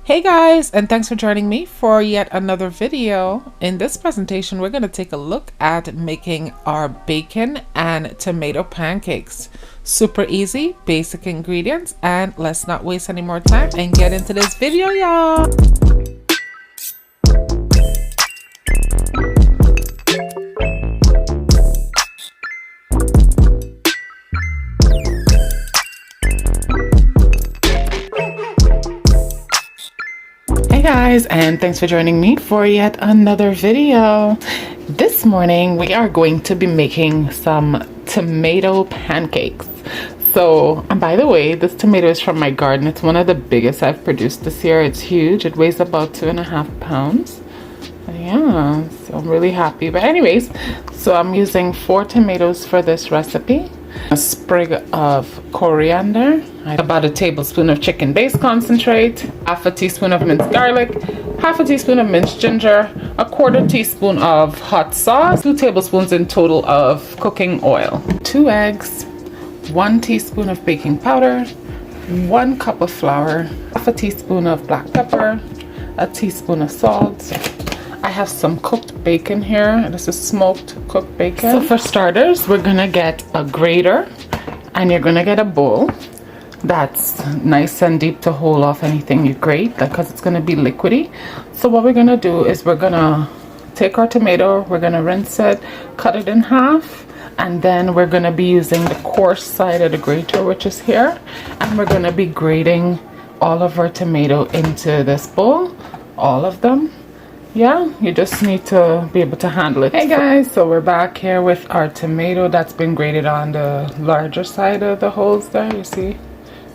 Hey guys, and thanks for joining me for yet another video. In this presentation, we're going to take a look at making our bacon and tomato pancakes. Super easy, basic ingredients, and let's not waste any more time and get into this video, y'all. Hey guys, and thanks for joining me for yet another video. This morning we are going to be making some tomato pancakes. So, and by the way, this tomato is from my garden. It's one of the biggest I've produced this year. It's huge. It weighs about 2.5 pounds. Yeah, so I'm really happy. But anyways, so I'm using 4 tomatoes for this recipe. A sprig of coriander, about a tablespoon of chicken base concentrate, half a teaspoon of minced garlic, half a teaspoon of minced ginger, a 1/4 teaspoon of hot sauce, 2 tablespoons in total of cooking oil, 2 eggs, 1 teaspoon of baking powder, 1 cup of flour, half a teaspoon of black pepper, a teaspoon of salt. I have some cooked bacon here. This is smoked cooked bacon. So for starters, we're gonna get a grater, and you're gonna get a bowl that's nice and deep to hold off anything you grate, because it's gonna be liquidy. So what we're gonna do is we're gonna take our tomato, we're gonna rinse it, cut it in half, and then we're gonna be using the coarse side of the grater, which is here, and we're gonna be grating all of our tomato into this bowl, all of them. Yeah, you just need to be able to handle it. Hey guys, so we're back here with our tomato that's been grated on the larger side of the holes there. You see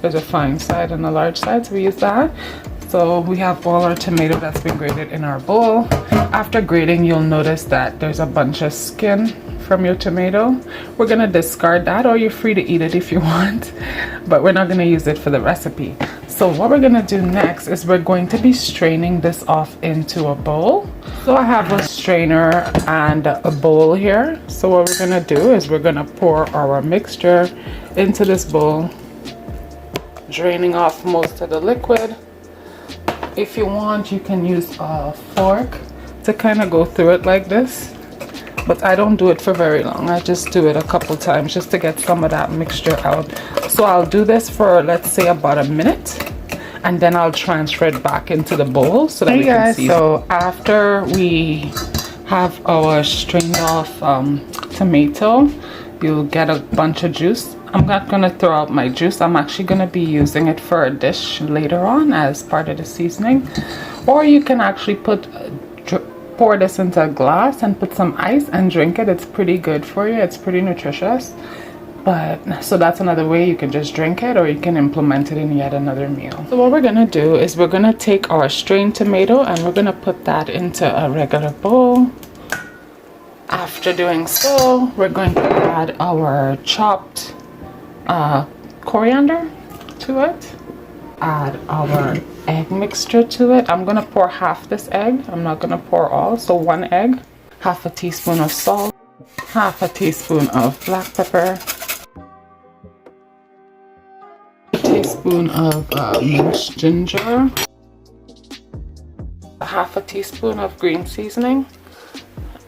there's a fine side and a large side, so we use that. So we have all our tomato that's been grated in our bowl. After grating, you'll notice that there's a bunch of skin from your tomato. We're gonna discard that, or you're free to eat it if you want, but we're not gonna use it for the recipe. So what we're gonna do next is we're going to be straining this off into a bowl. So I have a strainer and a bowl here. So what we're gonna do is we're gonna pour our mixture into this bowl, draining off most of the liquid. If you want, you can use a fork to kind of go through it like this, but I don't do it for very long. I just do it a couple times just to get some of that mixture out. So I'll do this for, let's say, about a minute, and then I'll transfer it back into the bowl so that we can see. So after we have our strained off tomato, you'll get a bunch of juice. I'm not gonna throw out my juice. I'm actually gonna be using it for a dish later on as part of the seasoning. Or you can actually pour this into a glass and put some ice and drink it. It's pretty good for you. It's pretty nutritious. But so that's another way. You can just drink it, or you can implement it in yet another meal. So what we're gonna do is we're gonna take our strained tomato and we're gonna put that into a regular bowl. After doing so, we're going to add our chopped coriander to it. Add our egg mixture to it. I'm gonna pour half this egg. I'm not gonna pour all. So 1 egg, half a teaspoon of salt, half a teaspoon of black pepper, a teaspoon of minced ginger, half a teaspoon of green seasoning,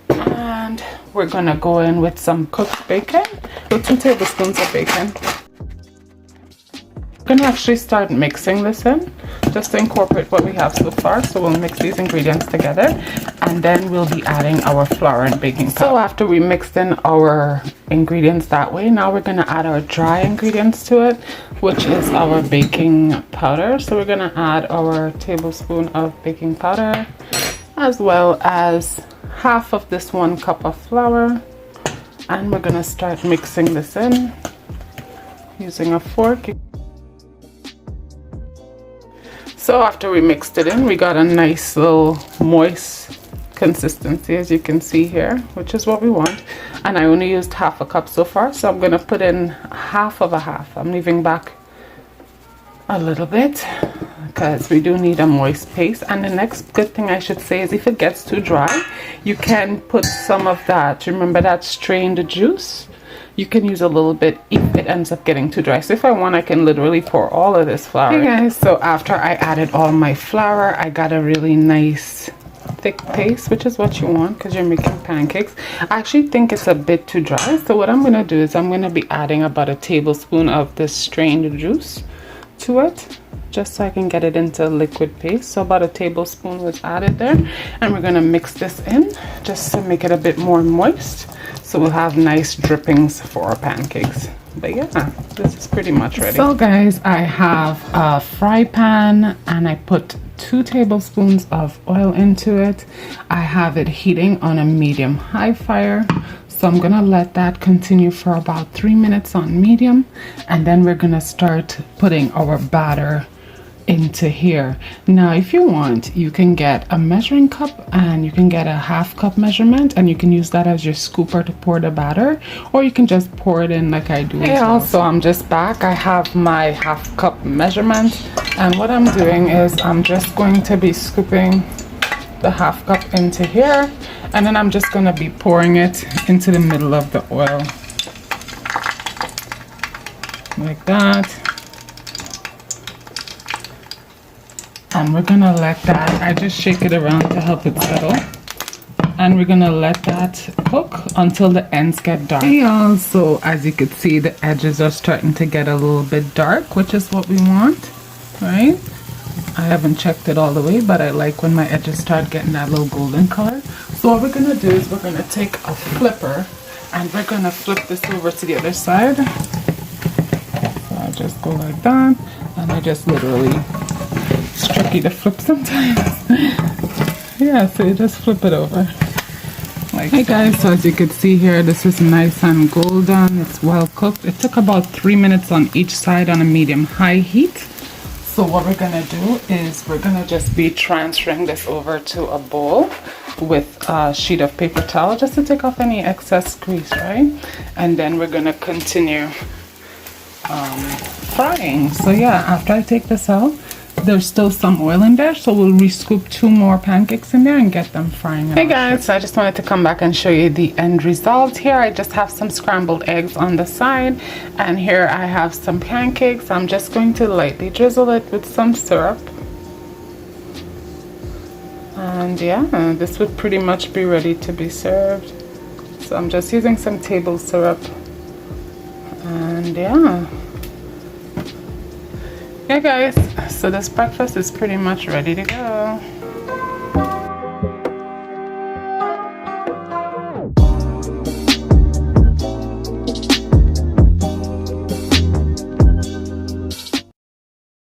and we're gonna go in with some cooked bacon. So 2 tablespoons of bacon. I'm gonna actually start mixing this in just to incorporate what we have so far. So we'll mix these ingredients together, and then we'll be adding our flour and baking powder. So after we mixed in our ingredients that way, now we're gonna add our dry ingredients to it, which is our baking powder. So we're gonna add our tablespoon of baking powder, as well as half of this 1 cup of flour, and we're gonna start mixing this in using a fork. So after we mixed it in, we got a nice little moist consistency, as you can see here, which is what we want. And I only used half a cup so far, so I'm gonna put in half of a half. I'm leaving back a little bit because we do need a moist paste. And the next good thing I should say is if it gets too dry, you can put some of that, remember that strained juice? You can use a little bit if it ends up getting too dry. So if I want, I can literally pour all of this flour. Hey guys, so after I added all my flour, I got a really nice thick paste, which is what you want because you're making pancakes. I actually think it's a bit too dry, so what I'm going to do is I'm going to be adding about a tablespoon of this strained juice to it, just so I can get it into liquid paste. So about a tablespoon was added there, and we're going to mix this in just to make it a bit more moist, so we'll have nice drippings for our pancakes. But yeah, this is pretty much ready. So guys, I have a fry pan and I put 2 tablespoons of oil into it. I have it heating on a medium-high fire. So I'm gonna let that continue for about 3 minutes on medium, and then we're gonna start putting our batter into here. Now if you want, you can get a measuring cup and you can get a 1/2 cup measurement, and you can use that as your scooper to pour the batter, or you can just pour it in like I do. Hey, also I'm just back. I have my 1/2 cup measurement, and what I'm doing is I'm just going to be scooping the 1/2 cup into here, and then I'm just going to be pouring it into the middle of the oil like that. And we're gonna let that, I just shake it around to help it settle, and we're gonna let that cook until the ends get dark. Hey y'all, so as you can see, the edges are starting to get a little bit dark, which is what we want, right? I haven't checked it all the way, but I like when my edges start getting that little golden color. So what we're gonna do is we're gonna take a flipper and we're gonna flip this over to the other side. So I just go like that, and I just literally, it's tricky to flip sometimes. Yeah, so you just flip it over. Like, hey guys, so as you can see here, this is nice and golden. It's well cooked. It took about 3 minutes on each side on a medium-high heat. So what we're gonna do is we're gonna just be transferring this over to a bowl with a sheet of paper towel just to take off any excess grease, right? And then we're gonna continue frying. So yeah, after I take this out, there's still some oil in there, so we'll re-scoop 2 more pancakes in there and get them frying. Hey guys, so I just wanted to come back and show you the end result. Here I just have some scrambled eggs on the side, and here I have some pancakes. I'm just going to lightly drizzle it with some syrup, and yeah, this would pretty much be ready to be served. So I'm just using some table syrup, and yeah guys, so this breakfast is pretty much ready to go.